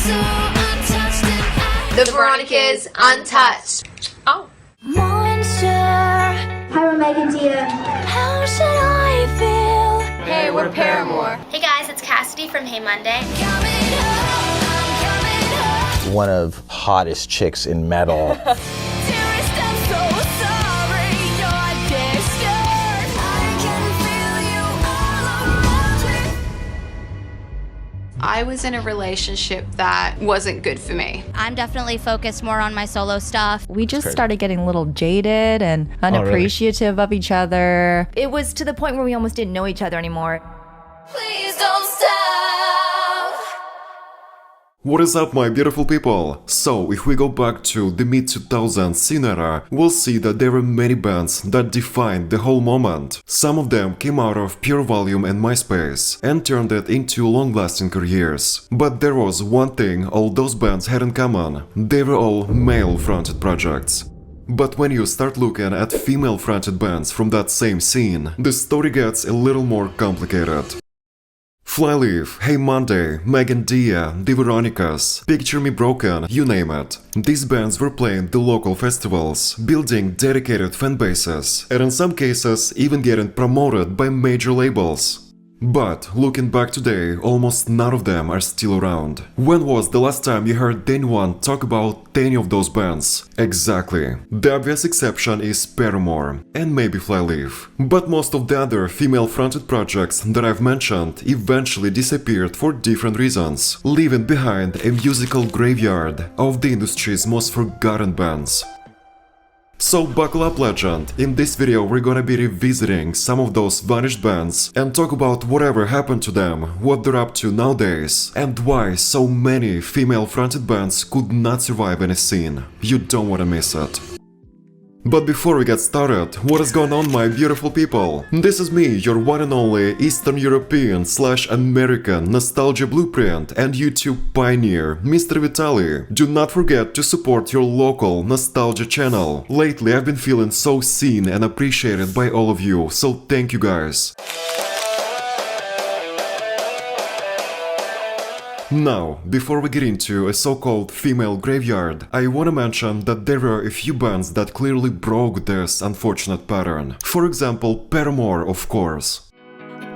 The Veronicas Untouched. Oh. Monster. Hi, we're Meg Dia. How should I feel? Hey, we're Paramore. Hey guys, it's Cassidy from Hey Monday. Coming home, I'm coming home. One of hottest chicks in metal. Dearest, I'm so sorry you're distant. I can feel you all around me. I was in a relationship that wasn't good for me. I'm definitely focused more on my solo stuff. We just started getting a little jaded and unappreciative of each other. It was to the point where we almost didn't know each other anymore. Please don't stop. What is up, my beautiful people? So, if we go back to the mid-2000s scene era, we'll see that there were many bands that defined the whole moment. Some of them came out of pure volume and MySpace, and turned it into long-lasting careers. But there was one thing all those bands had in common: they were all male-fronted projects. But when you start looking at female-fronted bands from that same scene, the story gets a little more complicated. Flyleaf, Hey Monday, Meg Dia, the Veronicas, Picture Me Broken, you name it. These bands were playing the local festivals, building dedicated fan bases, and in some cases even getting promoted by major labels. But, looking back today, almost none of them are still around. When was the last time you heard anyone talk about any of those bands? Exactly. The obvious exception is Paramore, and maybe Flyleaf. But most of the other female-fronted projects that I've mentioned eventually disappeared for different reasons, leaving behind a musical graveyard of the industry's most forgotten bands. So buckle up, legend, in this video we're gonna be revisiting some of those vanished bands and talk about whatever happened to them, what they're up to nowadays, and why so many female-fronted bands could not survive in a scene. You don't wanna miss it. But before we get started, what is going on, my beautiful people? This is me, your one and only Eastern European / American nostalgia blueprint and YouTube pioneer, Mr. Vitaly. Do not forget to support your local nostalgia channel. Lately I've been feeling so seen and appreciated by all of you, so thank you guys. Now, before we get into a so-called female graveyard, I wanna mention that there were a few bands that clearly broke this unfortunate pattern. For example, Paramore, of course.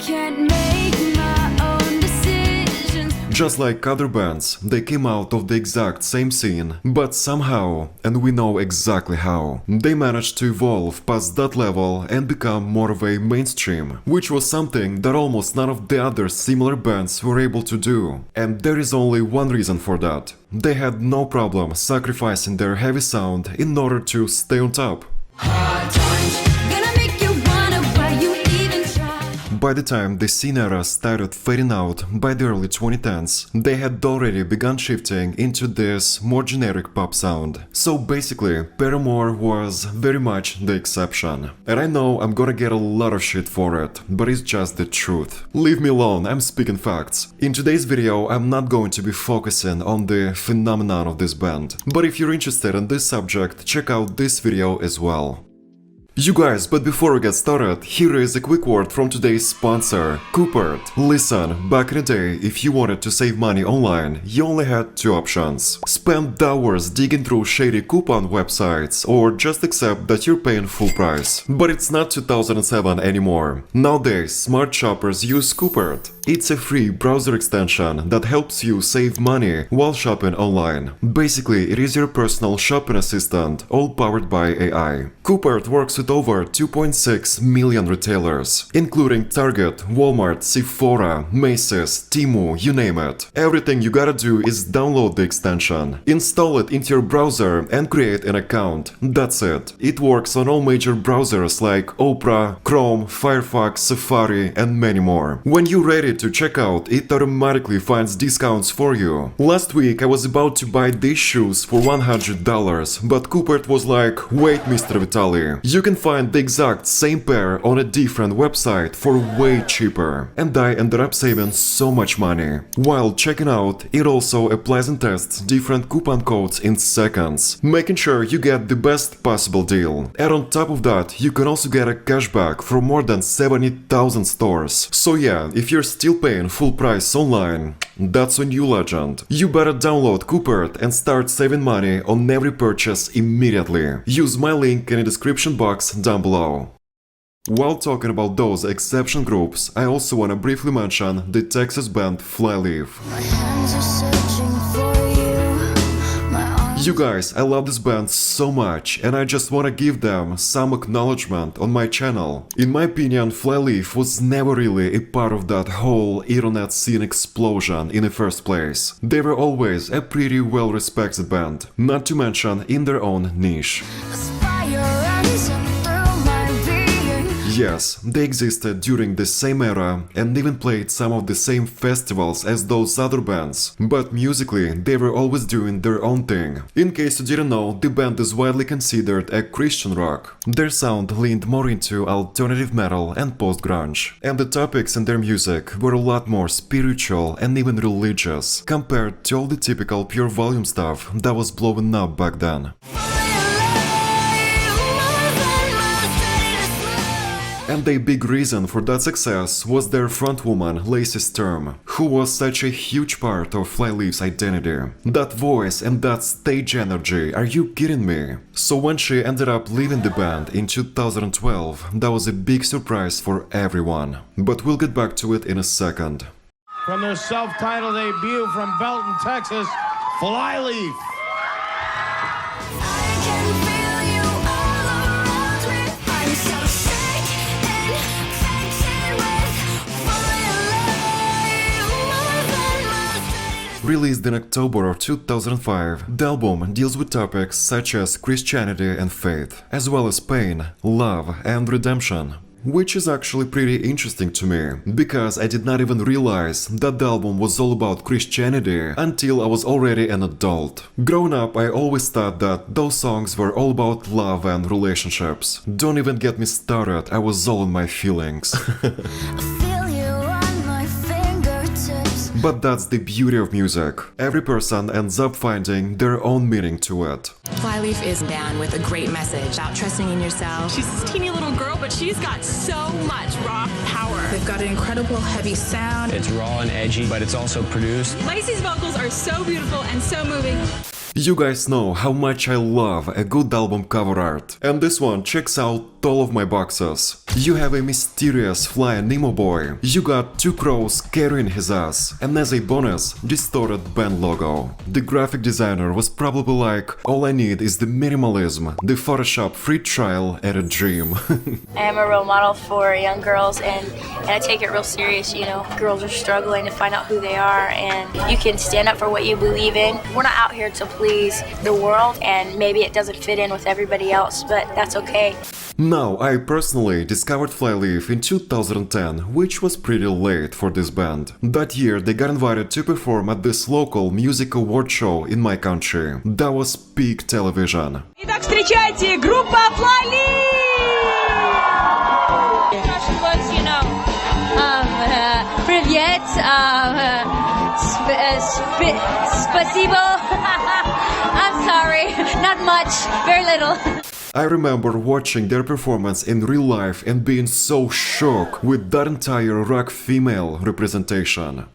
Can't make my own decisions. Just like other bands, they came out of the exact same scene, but somehow, and we know exactly how, they managed to evolve past that level and become more of a mainstream, which was something that almost none of the other similar bands were able to do. And there is only one reason for that. They had no problem sacrificing their heavy sound in order to stay on top. Gonna make you wonder why you even try. By the time the scene era started fading out by the early 2010s, they had already begun shifting into this more generic pop sound. So basically, Paramore was very much the exception. And I know I'm gonna get a lot of shit for it, but it's just the truth. Leave me alone, I'm speaking facts. In today's video, I'm not going to be focusing on the phenomenon of this band. But if you're interested in this subject, check out this video as well. You guys, but before we get started, here is a quick word from today's sponsor, Coopert. Listen, back in the day, if you wanted to save money online, you only had two options. Spend hours digging through shady coupon websites, or just accept that you're paying full price. But it's not 2007 anymore. Nowadays, smart shoppers use Coopert. It's a free browser extension that helps you save money while shopping online. Basically, it is your personal shopping assistant, all powered by AI. Coopert works with over 2.6 million retailers, including Target, Walmart, Sephora, Macy's, Temu, you name it. Everything you gotta do is download the extension, install it into your browser and create an account. That's it. It works on all major browsers like Opera, Chrome, Firefox, Safari and many more. When you're ready to check out, it automatically finds discounts for you. Last week I was about to buy these shoes for $100, but Coopert was like, wait Mr. Vitaly, you can find the exact same pair on a different website for way cheaper. And I ended up saving so much money. While checking out, it also applies and tests different coupon codes in seconds, making sure you get the best possible deal. And on top of that, you can also get a cashback from more than 70,000 stores. So yeah, if you're still still paying full price online? That's a new legend. You better download Coopert and start saving money on every purchase immediately. Use my link in the description box down below. While talking about those exception groups, I also wanna briefly mention the Texas band Flyleaf. You guys, I love this band so much, and I just wanna give them some acknowledgement on my channel. In my opinion, Flyleaf was never really a part of that whole internet scene explosion in the first place. They were always a pretty well-respected band, not to mention in their own niche. Yes, they existed during the same era and even played some of the same festivals as those other bands, but musically they were always doing their own thing. In case you didn't know, the band is widely considered a Christian rock. Their sound leaned more into alternative metal and post-grunge, and the topics in their music were a lot more spiritual and even religious, compared to all the typical pure volume stuff that was blowing up back then. And a big reason for that success was their frontwoman Lacey Sturm, who was such a huge part of Flyleaf's identity. That voice and that stage energy, are you kidding me? So when she ended up leaving the band in 2012, that was a big surprise for everyone. But we'll get back to it in a second. From their self-titled debut from Belton, Texas, Flyleaf. Released in October of 2005, the album deals with topics such as Christianity and faith, as well as pain, love and redemption. Which is actually pretty interesting to me, because I did not even realize that the album was all about Christianity until I was already an adult. Growing up, I always thought that those songs were all about love and relationships. Don't even get me started, I was all in my feelings. But that's the beauty of music. Every person ends up finding their own meaning to it. Flyleaf is a band with a great message about trusting in yourself. She's this teeny little girl, but she's got so much raw power. They've got an incredible heavy sound. It's raw and edgy, but it's also produced. Lacey's vocals are so beautiful and so moving. You guys know how much I love a good album cover art, and this one checks out all of my boxes. You have a mysterious flying Nemo boy, you got two crows carrying his ass, and as a bonus, distorted band logo. The graphic designer was probably like, all I need is the minimalism, the Photoshop free trial and a dream. I am a role model for young girls, and I take it real serious, you know. Girls are struggling to find out who they are, and you can stand up for what you believe in. We're not out here to please the world, and maybe it doesn't fit in with everybody else, but that's okay. Now, I personally discovered Flyleaf in 2010, which was pretty late for this band. That year they got invited to perform at this local music award show in my country. That was peak television. Итак, встречайте, группа Flyleaf! Russian was, you know, привет, спасибо. I'm sorry, not much, very little. I remember watching their performance in real life and being so shocked with that entire rock female representation.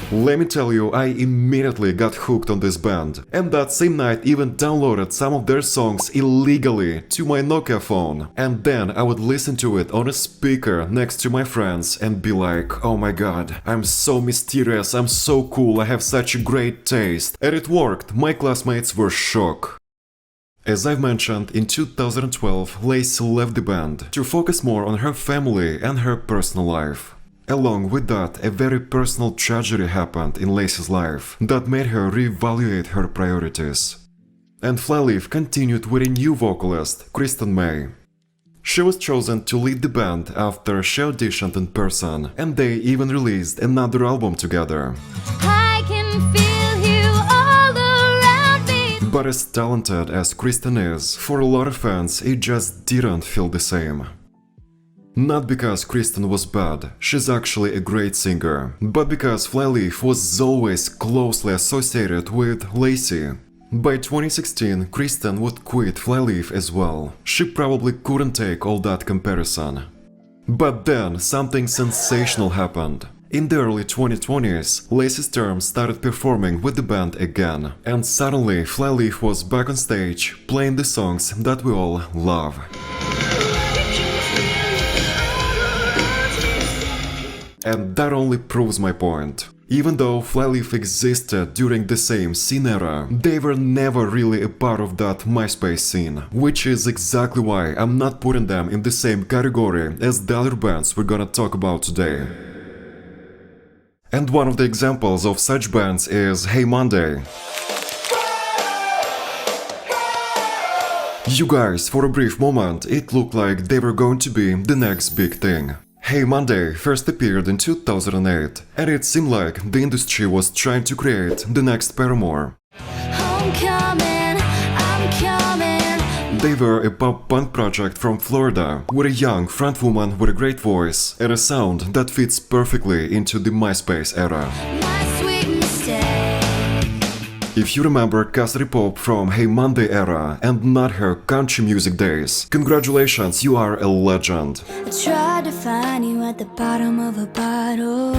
Let me tell you, I immediately got hooked on this band, and that same night even downloaded some of their songs illegally to my Nokia phone, and then I would listen to it on a speaker next to my friends and be like, oh my god, I'm so mysterious, I'm so cool, I have such a great taste. And it worked, my classmates were shocked. As I've mentioned, in 2012 Lacey left the band to focus more on her family and her personal life. Along with that, a very personal tragedy happened in Lacey's life that made her reevaluate her priorities. And Flyleaf continued with a new vocalist, Kristen May. She was chosen to lead the band after she auditioned in person, and they even released another album together. I can feel you all around me. But as talented as Kristen is, for a lot of fans it just didn't feel the same. Not because Kristen was bad, she's actually a great singer, but because Flyleaf was always closely associated with Lacey. By 2016, Kristen would quit Flyleaf as well. She probably couldn't take all that comparison. But then something sensational happened. In the early 2020s, Lacey Sturm started performing with the band again, and suddenly Flyleaf was back on stage, playing the songs that we all love. And that only proves my point. Even though Flyleaf existed during the same scene era, they were never really a part of that MySpace scene, which is exactly why I'm not putting them in the same category as the other bands we're gonna talk about today. And one of the examples of such bands is Hey Monday. You guys, for a brief moment, it looked like they were going to be the next big thing. Hey Monday first appeared in 2008, and it seemed like the industry was trying to create the next Paramore. They were a pop-punk project from Florida, with a young frontwoman with a great voice and a sound that fits perfectly into the MySpace era. If you remember Cassidy Pope from Hey Monday era and not her country music days, congratulations, you are a legend. I tried to find you at the bottom of a bottle.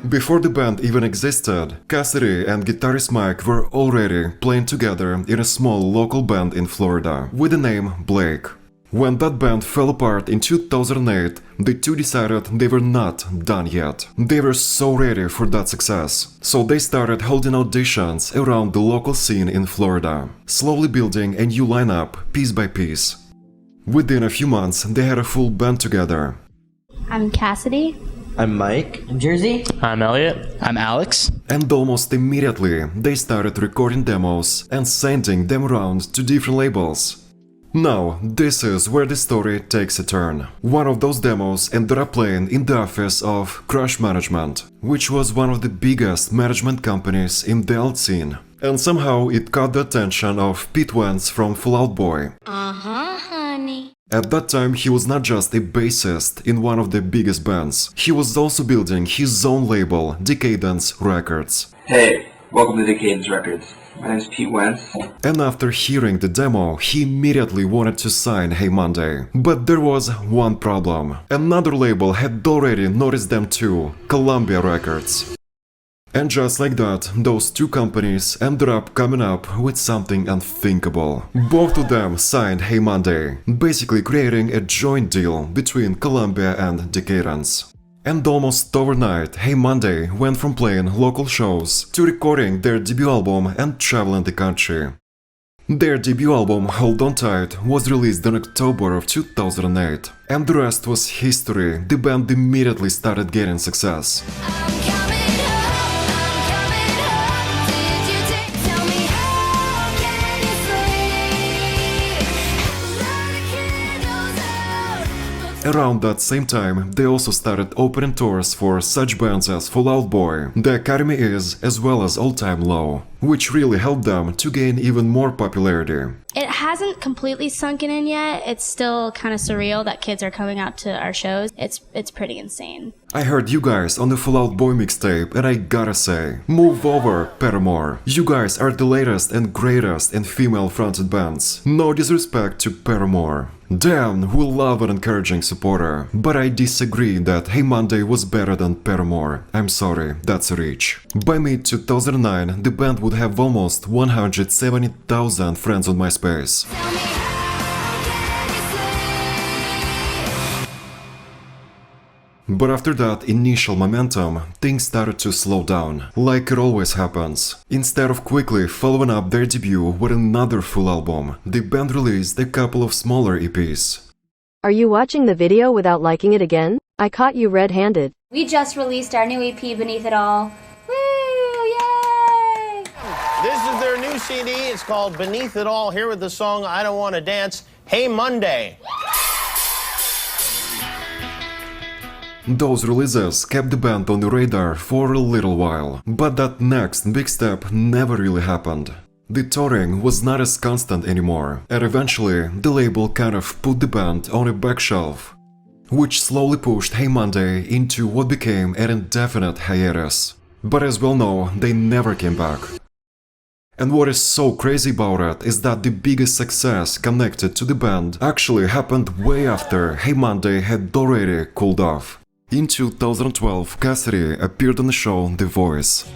Before the band even existed, Cassidy and guitarist Mike were already playing together in a small local band in Florida with the name Blake. When that band fell apart in 2008, the two decided they were not done yet. They were so ready for that success. So they started holding auditions around the local scene in Florida, slowly building a new lineup piece by piece. Within a few months, they had a full band together. I'm Cassidy. I'm Mike. I'm Jersey. I'm Elliot. I'm Alex. And almost immediately, they started recording demos and sending them around to different labels. Now, this is where the story takes a turn. One of those demos ended up playing in the office of Crush Management, which was one of the biggest management companies in the alt scene. And somehow it caught the attention of Pete Wentz from Fall Out Boy. Honey. At that time, he was not just a bassist in one of the biggest bands. He was also building his own label, Decadence Records. Hey, welcome to Decadence Records. My name is Pete Wentz. And after hearing the demo, he immediately wanted to sign Hey Monday. But there was one problem. Another label had already noticed them too, Columbia Records. And just like that, those two companies ended up coming up with something unthinkable. Both of them signed Hey Monday, basically creating a joint deal between Columbia and Decadence. And almost overnight, Hey Monday went from playing local shows to recording their debut album and traveling the country. Their debut album, Hold On Tight, was released in October of 2008. And the rest was history. The band immediately started getting success. Around that same time, they also started opening tours for such bands as Fall Out Boy, The Academy Is, as well as All Time Low, which really helped them to gain even more popularity. It hasn't completely sunken in yet. It's still kind of surreal that kids are coming out to our shows. It's pretty insane. I heard you guys on the Fall Out Boy mixtape, and I gotta say, move over, Paramore. You guys are the latest and greatest in female-fronted bands. No disrespect to Paramore. Dan will love an encouraging supporter, but I disagree that Hey Monday was better than Paramore. I'm sorry, that's a reach. By mid-2009, the band would have almost 170,000 friends on MySpace. But after that initial momentum, things started to slow down, like it always happens. Instead of quickly following up their debut with another full album, the band released a couple of smaller EPs. Are you watching the video without liking it again? I caught you red-handed. We just released our new EP, Beneath It All. Woo! Yay! This is their new CD. It's called Beneath It All, here with the song I Don't Want to Dance, Hey Monday. Those releases kept the band on the radar for a little while, but that next big step never really happened. The touring was not as constant anymore, and eventually the label kind of put the band on a back shelf, which slowly pushed Hey Monday into what became an indefinite hiatus. But as well know, they never came back. And what is so crazy about it is that the biggest success connected to the band actually happened way after Hey Monday had already cooled off. In 2012, Cassidy appeared on the show The Voice.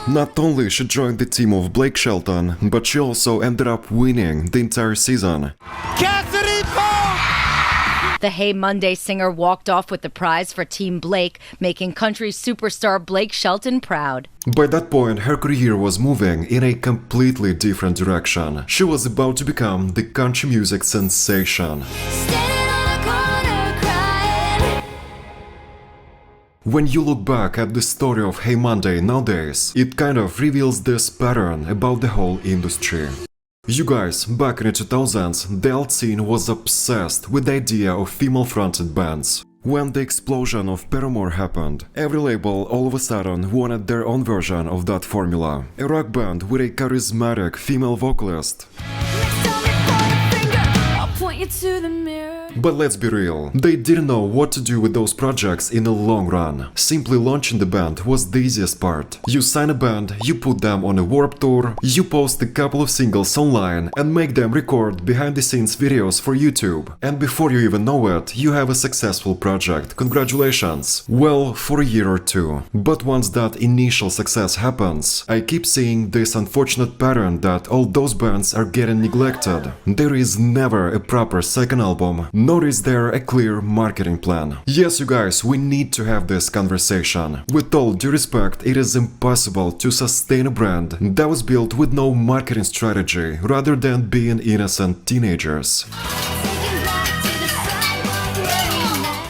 Not only she joined the team of Blake Shelton, but she also ended up winning the entire season. Cassidy Pope! The Hey Monday singer walked off with the prize for Team Blake, making country superstar Blake Shelton proud. By that point, her career was moving in a completely different direction. She was about to become the country music sensation. When you look back at the story of Hey Monday nowadays, it kind of reveals this pattern about the whole industry. You guys, back in the 2000s, the alt scene was obsessed with the idea of female-fronted bands. When the explosion of Paramore happened, every label all of a sudden wanted their own version of that formula. A rock band with a charismatic female vocalist. But let's be real, they didn't know what to do with those projects in the long run. Simply launching the band was the easiest part. You sign a band, you put them on a Warped Tour, you post a couple of singles online and make them record behind-the-scenes videos for YouTube. And before you even know it, you have a successful project. Congratulations! Well, for a year or two. But once that initial success happens, I keep seeing this unfortunate pattern that all those bands are getting neglected. There is never a proper second album, nor is there a clear marketing plan. Yes, you guys, we need to have this conversation. With all due respect, it is impossible to sustain a brand that was built with no marketing strategy rather than being innocent teenagers.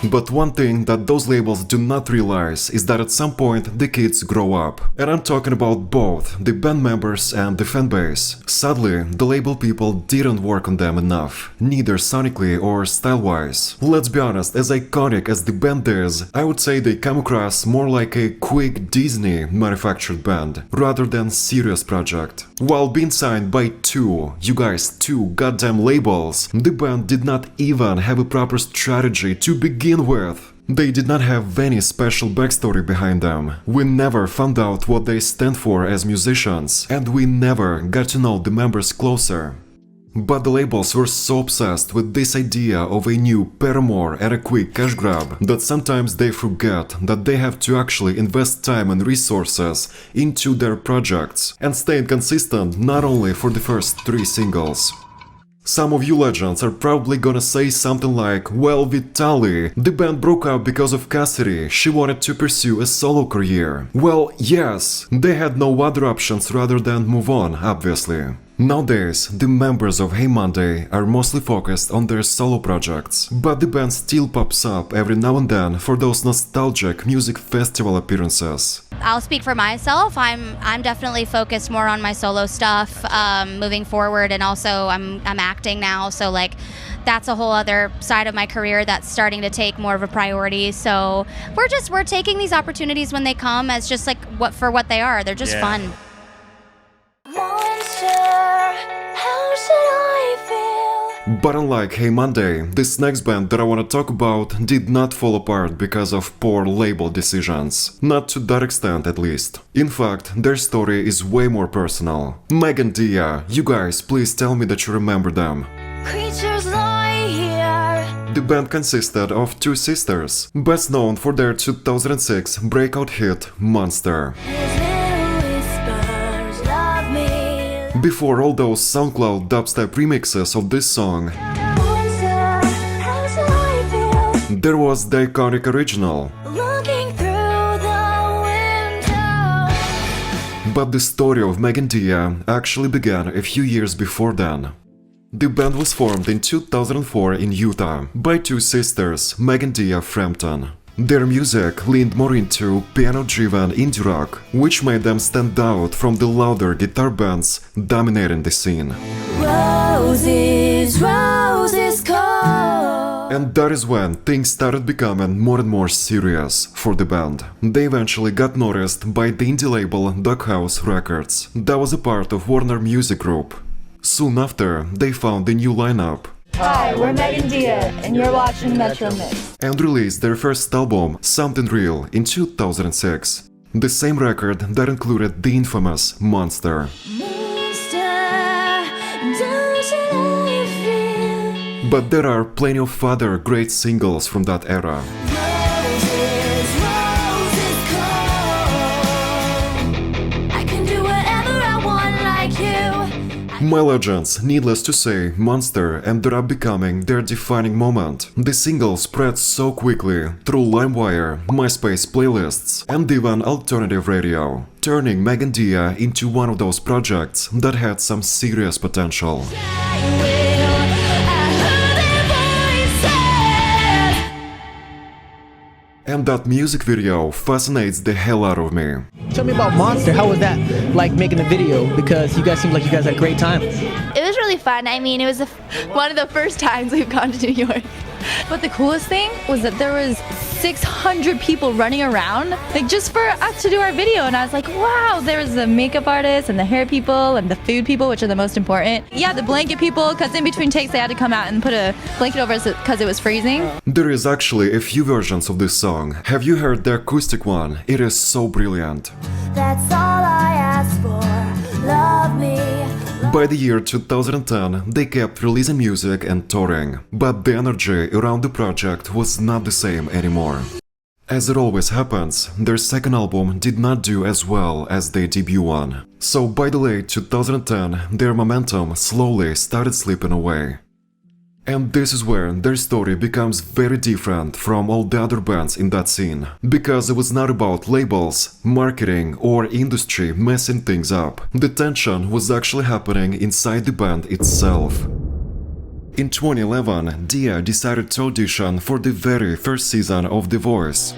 But one thing that those labels do not realize is that at some point the kids grow up. And I'm talking about both the band members and the fanbase. Sadly, the label people didn't work on them enough, neither sonically or style-wise. Let's be honest, as iconic as the band is, I would say they come across more like a quick Disney manufactured band, rather than serious project. While being signed by two goddamn labels, the band did not even have a proper strategy to begin with. They did not have any special backstory behind them. We never found out what they stand for as musicians, and we never got to know the members closer. But the labels were so obsessed with this idea of a new Paramore and a quick cash grab that sometimes they forget that they have to actually invest time and resources into their projects and stay consistent not only for the first 3 singles. Some of you legends are probably gonna say something like, well, Vitaly, the band broke up because of Cassidy, she wanted to pursue a solo career. Well, yes, they had no other options rather than move on, obviously. Nowadays, the members of Hey Monday are mostly focused on their solo projects, but the band still pops up every now and then for those nostalgic music festival appearances. I'll speak for myself. I'm definitely focused more on my solo stuff moving forward, and also I'm acting now, so like that's a whole other side of my career that's starting to take more of a priority. So we're taking these opportunities when they come as just like what they are. They're just fun. But unlike Hey Monday, this next band that I want to talk about did not fall apart because of poor label decisions. Not to that extent, at least. In fact, their story is way more personal. Meg Dia, you guys, please tell me that you remember them. Creatures lie here. The band consisted of 2 sisters, best known for their 2006 breakout hit Monster. Before all those SoundCloud dubstep remixes of this song, there was the iconic original. But the story of Meg Dia actually began a few years before then. The band was formed in 2004 in Utah by 2 sisters, Meg Dia Frampton. Their music leaned more into piano-driven indie rock, which made them stand out from the louder guitar bands dominating the scene. Roses, roses cold. And that is when things started becoming more and more serious for the band. They eventually got noticed by the indie label Doghouse Records, that was a part of Warner Music Group. Soon after, they found a new lineup. Hi, we're Meg Dia, and you're watching Metro Mix. And released their first album, Something Real, in 2006. the same record that included the infamous Monster. But there are plenty of other great singles from that era. My legends, needless to say, Monster ended up becoming their defining moment. The single spread so quickly through LimeWire, MySpace playlists, and even alternative radio, turning Meg Dia into one of those projects that had some serious potential. And that music video fascinates the hell out of me. Tell me about Monster. How was that, like, making the video? Because you guys seemed like you guys had a great time. It was really fun. I mean, it was one of the first times we've gone to New York. But the coolest thing was that there was 600 people running around, like just for us to do our video. And I was like, wow, there was the makeup artists and the hair people and the food people, which are the most important. Yeah, the blanket people, because in between takes they had to come out and put a blanket over us because it was freezing. There is actually a few versions of this song. Have you heard the acoustic one? It is so brilliant. That's all I ask for. Love me. By the year 2010, they kept releasing music and touring, but the energy around the project was not the same anymore. As it always happens, their second album did not do as well as their debut one. So by the late 2010, their momentum slowly started slipping away. And this is where their story becomes very different from all the other bands in that scene, because it was not about labels, marketing or industry messing things up. The tension was actually happening inside the band itself. In 2011, Dia decided to audition for the very first season of The Voice.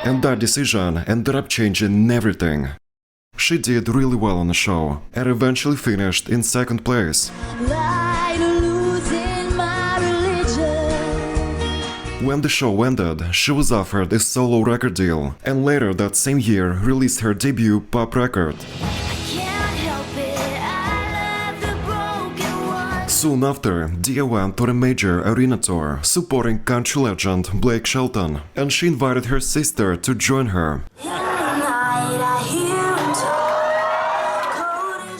And that decision ended up changing everything. She did really well on the show, and eventually finished in second place. When the show ended, she was offered a solo record deal, and later that same year released her debut pop record. Soon after, Dia went on a major arena tour, supporting country legend Blake Shelton, and she invited her sister to join her.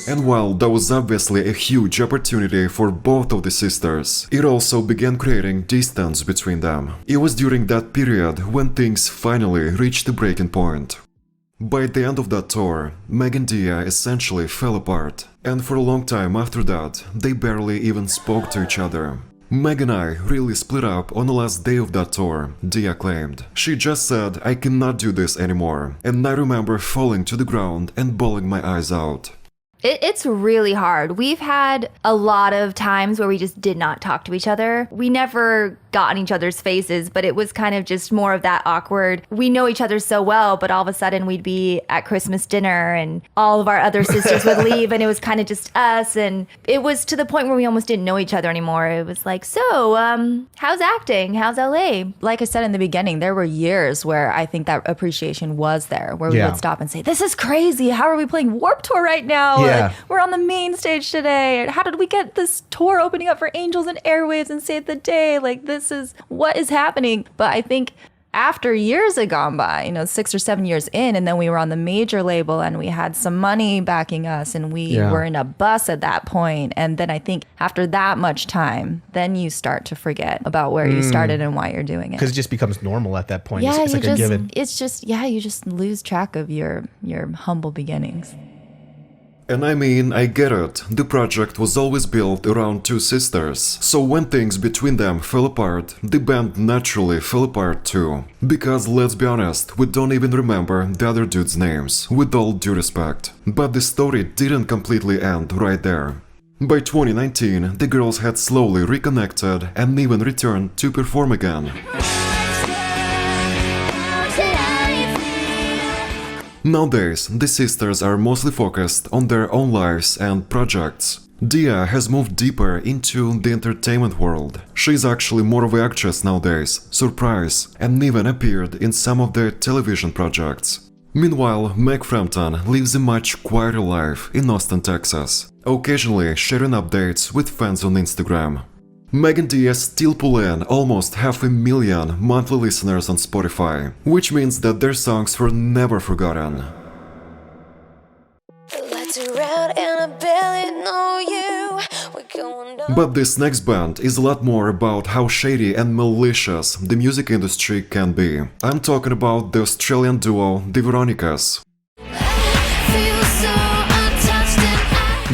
And while that was obviously a huge opportunity for both of the sisters, it also began creating distance between them. It was during that period when things finally reached a breaking point. By the end of that tour, Meg Dia essentially fell apart, and for a long time after that, they barely even spoke to each other. Meg and I really split up on the last day of that tour, Dia claimed. She just said, "I cannot do this anymore," and I remember falling to the ground and bawling my eyes out. It's really hard. We've had a lot of times where we just did not talk to each other. We never got in each other's faces, but it was kind of just more of that awkward. We know each other so well, but all of a sudden we'd be at Christmas dinner and all of our other sisters would leave and it was kind of just us. And it was to the point where we almost didn't know each other anymore. It was like, so, how's acting? How's LA? Like I said in the beginning, there were years where I think that appreciation was there, where we would stop and say, this is crazy. How are we playing Warped Tour right now? Yeah. Like, we're on the main stage today. How did we get this tour opening up for Angels and Airwaves and Save the Day? Like, this is what is happening. But I think after years had gone by, 6 or 7 years in, and then we were on the major label and we had some money backing us and we were in a bus at that point. And then I think after that much time, then you start to forget about where you started and why you're doing it. Because it just becomes normal at that point. Yeah, it's like a given. It's just, you just lose track of your humble beginnings. And I mean, I get it, the project was always built around two sisters, so when things between them fell apart, the band naturally fell apart too. Because let's be honest, we don't even remember the other dudes' names, with all due respect. But the story didn't completely end right there. By 2019, the girls had slowly reconnected and even returned to perform again. Nowadays, the sisters are mostly focused on their own lives and projects. Dia has moved deeper into the entertainment world. She's actually more of an actress nowadays, surprise, and even appeared in some of their television projects. Meanwhile, Meg Frampton lives a much quieter life in Austin, Texas, occasionally sharing updates with fans on Instagram. Meg Dia still pull in almost 500,000 monthly listeners on Spotify, which means that their songs were never forgotten. But this next band is a lot more about how shady and malicious the music industry can be. I'm talking about the Australian duo the Veronicas.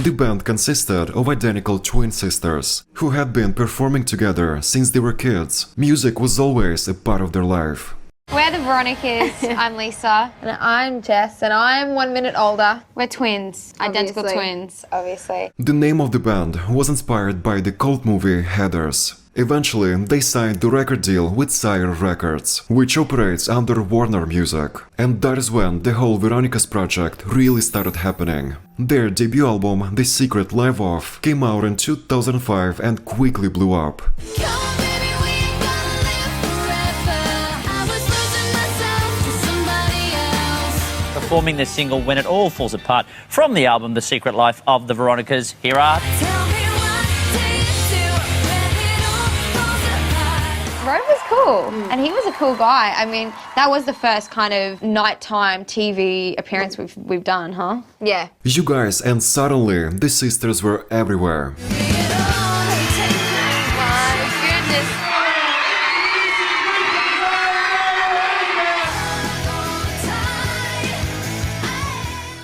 The band consisted of identical twin sisters, who had been performing together since they were kids. Music was always a part of their life. We're the Veronicas. I'm Lisa. And I'm Jess, and I'm 1 minute older. We're twins. Identical twins, obviously. The name of the band was inspired by the cult movie Heathers. Eventually, they signed the record deal with Sire Records, which operates under Warner Music. And that is when the whole Veronicas project really started happening. Their debut album, The Secret Live Off, came out in 2005 and quickly blew up. Performing their single When It All Falls Apart from the album The Secret Life of the Veronicas. Here are... Rove was cool, and he was a cool guy. I mean, that was the first kind of nighttime TV appearance we've done, huh? Yeah. You guys, and suddenly, the sisters were everywhere.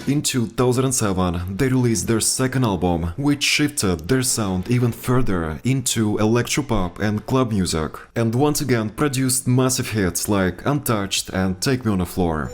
In 2007, they released their second album, which shifted their sound even further into electropop and club music, and once again produced massive hits like Untouched and Take Me on the Floor.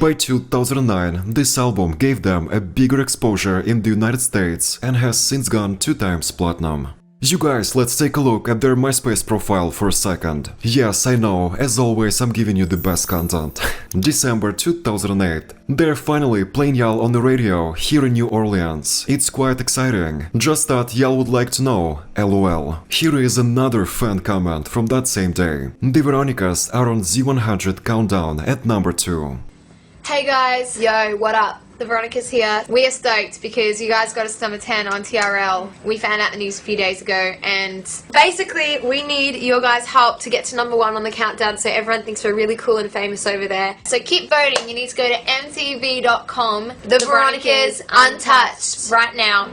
By 2009, this album gave them a bigger exposure in the United States and has since gone 2 times platinum. You guys, let's take a look at their MySpace profile for a second. Yes, I know, as always I'm giving you the best content. December 2008. They're finally playing y'all on the radio here in New Orleans. It's quite exciting. Just thought y'all would like to know, LOL. Here is another fan comment from that same day. The Veronicas are on Z100 countdown at number 2. Hey guys, yo, what up? The Veronicas here. We are stoked because you guys got us number 10 on TRL. We found out the news a few days ago, and basically we need your guys' help to get to number 1 on the countdown so everyone thinks we're really cool and famous over there. So keep voting. You need to go to mtv.com, The Veronicas Untouched, right now.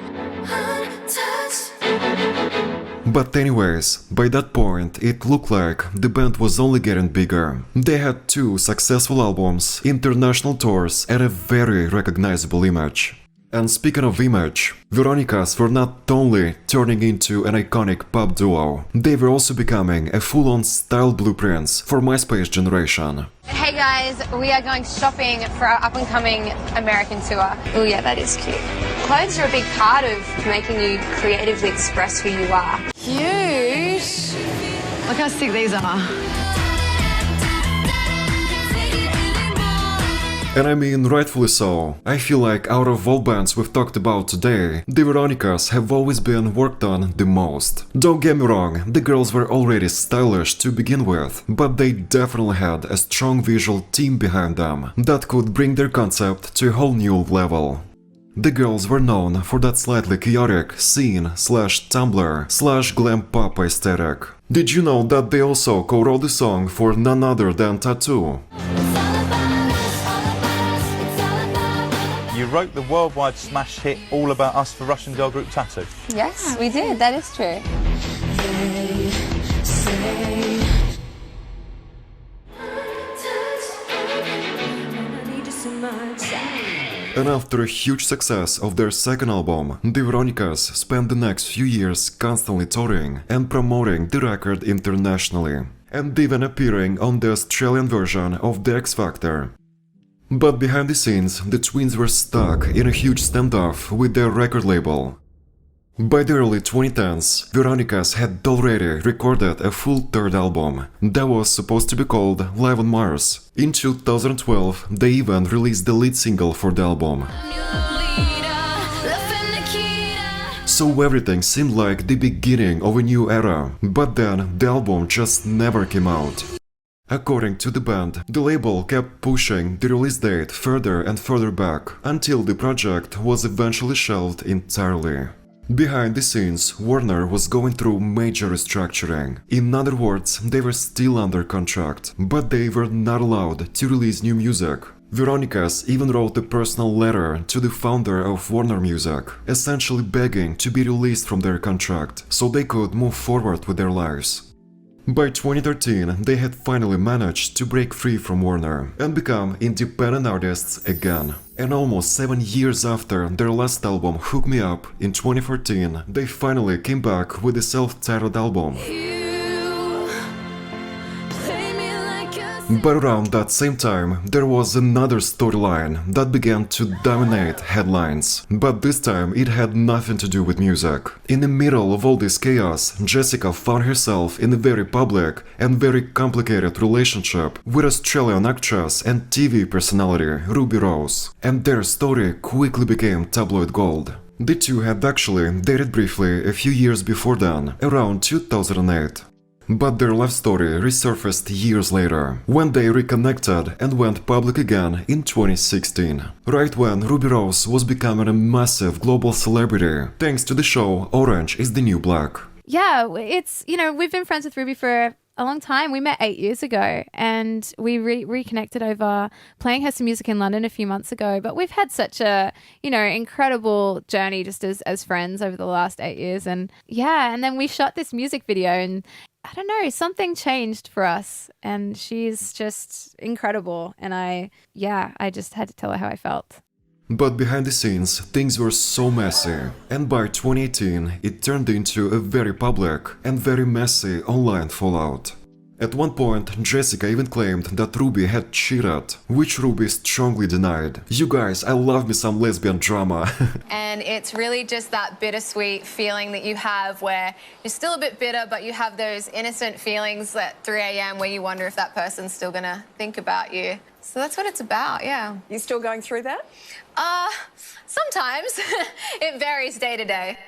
But anyways, by that point, it looked like the band was only getting bigger. They had 2 successful albums, international tours, and a very recognizable image. And speaking of image, Veronicas were not only turning into an iconic pop duo, they were also becoming a full-on style blueprints for MySpace generation. Hey guys, we are going shopping for our up-and-coming American tour. Oh yeah, that is cute. Clothes are a big part of making you creatively express who you are. Cute! Look how sick these are. And I mean, rightfully so. I feel like out of all bands we've talked about today, the Veronicas have always been worked on the most. Don't get me wrong, the girls were already stylish to begin with, but they definitely had a strong visual team behind them that could bring their concept to a whole new level. The girls were known for that slightly chaotic scene/Tumblr/glam pop aesthetic. Did you know that they also co-wrote the song for none other than Tattoo? You wrote the worldwide smash hit All About Us for Russian girl group Tattoo. Yes, we did. That is true. And after a huge success of their second album, the Veronicas spent the next few years constantly touring and promoting the record internationally, and even appearing on the Australian version of The X Factor. But behind the scenes, the twins were stuck in a huge standoff with their record label. By the early 2010s, Veronicas had already recorded a full third album that was supposed to be called Live on Mars. In 2012, they even released the lead single for the album. So everything seemed like the beginning of a new era, but then the album just never came out. According to the band, the label kept pushing the release date further and further back, until the project was eventually shelved entirely. Behind the scenes, Warner was going through major restructuring. In other words, they were still under contract, but they were not allowed to release new music. Veronicas even wrote a personal letter to the founder of Warner Music, essentially begging to be released from their contract so they could move forward with their lives. By 2013, they had finally managed to break free from Warner and become independent artists again. And almost 7 years after their last album Hook Me Up in 2014, they finally came back with a self-titled album. But around that same time, there was another storyline that began to dominate headlines. But this time it had nothing to do with music. In the middle of all this chaos, Jessica found herself in a very public and very complicated relationship with Australian actress and TV personality Ruby Rose. And their story quickly became tabloid gold. The two had actually dated briefly a few years before then, around 2008. But their love story resurfaced years later, when they reconnected and went public again in 2016, right when Ruby Rose was becoming a massive global celebrity, thanks to the show Orange is the New Black. Yeah, it's, we've been friends with Ruby for a long time. We met 8 years ago and we reconnected over playing her some music in London a few months ago. But we've had such a, incredible journey just as friends over the last 8 years. And yeah, and then we shot this music video and I don't know, something changed for us and she's just incredible. And I just had to tell her how I felt. But behind the scenes, things were so messy, and by 2018 it turned into a very public and very messy online fallout. At one point, Jessica even claimed that Ruby had cheated, which Ruby strongly denied. You guys, I love me some lesbian drama. And it's really just that bittersweet feeling that you have where you're still a bit bitter, but you have those innocent feelings at 3 a.m. where you wonder if that person's still gonna think about you. So that's what it's about, yeah. You still going through that? Sometimes. It varies day to day.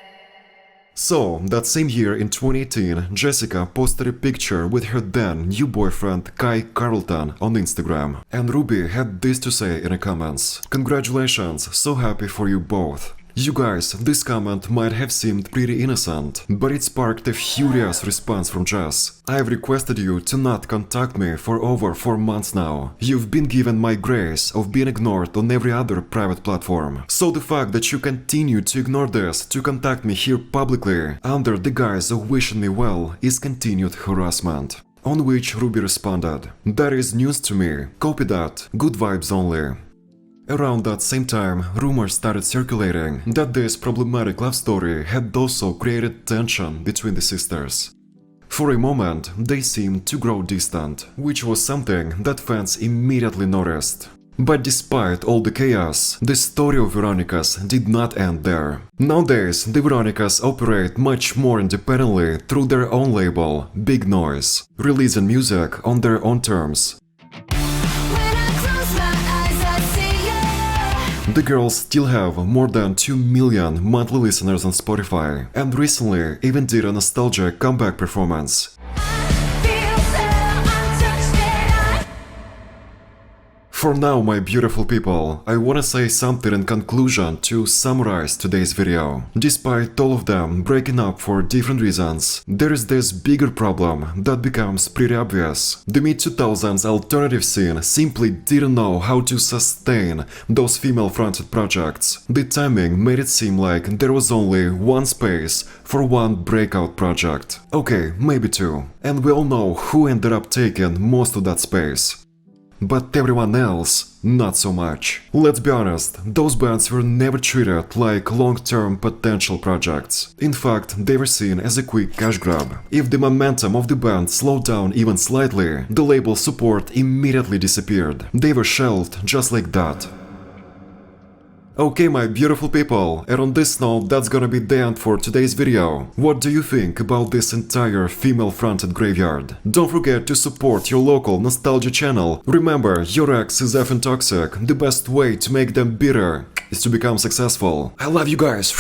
So, that same year in 2018, Jessica posted a picture with her then new boyfriend Kai Carlton on Instagram. And Ruby had this to say in the comments: "Congratulations, so happy for you both." You guys, this comment might have seemed pretty innocent, but it sparked a furious response from Jess. "I've requested you to not contact me for over 4 months now. You've been given my grace of being ignored on every other private platform. So the fact that you continue to ignore this to contact me here publicly, under the guise of wishing me well, is continued harassment." On which Ruby responded: "That is news to me. Copy that. Good vibes only." Around that same time, rumors started circulating that this problematic love story had also created tension between the sisters. For a moment, they seemed to grow distant, which was something that fans immediately noticed. But despite all the chaos, the story of Veronicas did not end there. Nowadays, the Veronicas operate much more independently through their own label, Big Noise, releasing music on their own terms. The girls still have more than 2 million monthly listeners on Spotify, and recently even did a nostalgic comeback performance. For now, my beautiful people, I wanna say something in conclusion to summarize today's video. Despite all of them breaking up for different reasons, there is this bigger problem that becomes pretty obvious. The mid-2000s alternative scene simply didn't know how to sustain those female-fronted projects. The timing made it seem like there was only one space for one breakout project. Okay, maybe two. And we all know who ended up taking most of that space. But everyone else, not so much. Let's be honest, those bands were never treated like long-term potential projects. In fact, they were seen as a quick cash grab. If the momentum of the band slowed down even slightly, the label's support immediately disappeared. They were shelved just like that. Okay, my beautiful people, and on this note, that's gonna be the end for today's video. What do you think about this entire female-fronted graveyard? Don't forget to support your local nostalgia channel. Remember, your ex is effing toxic. The best way to make them bitter is to become successful. I love you guys.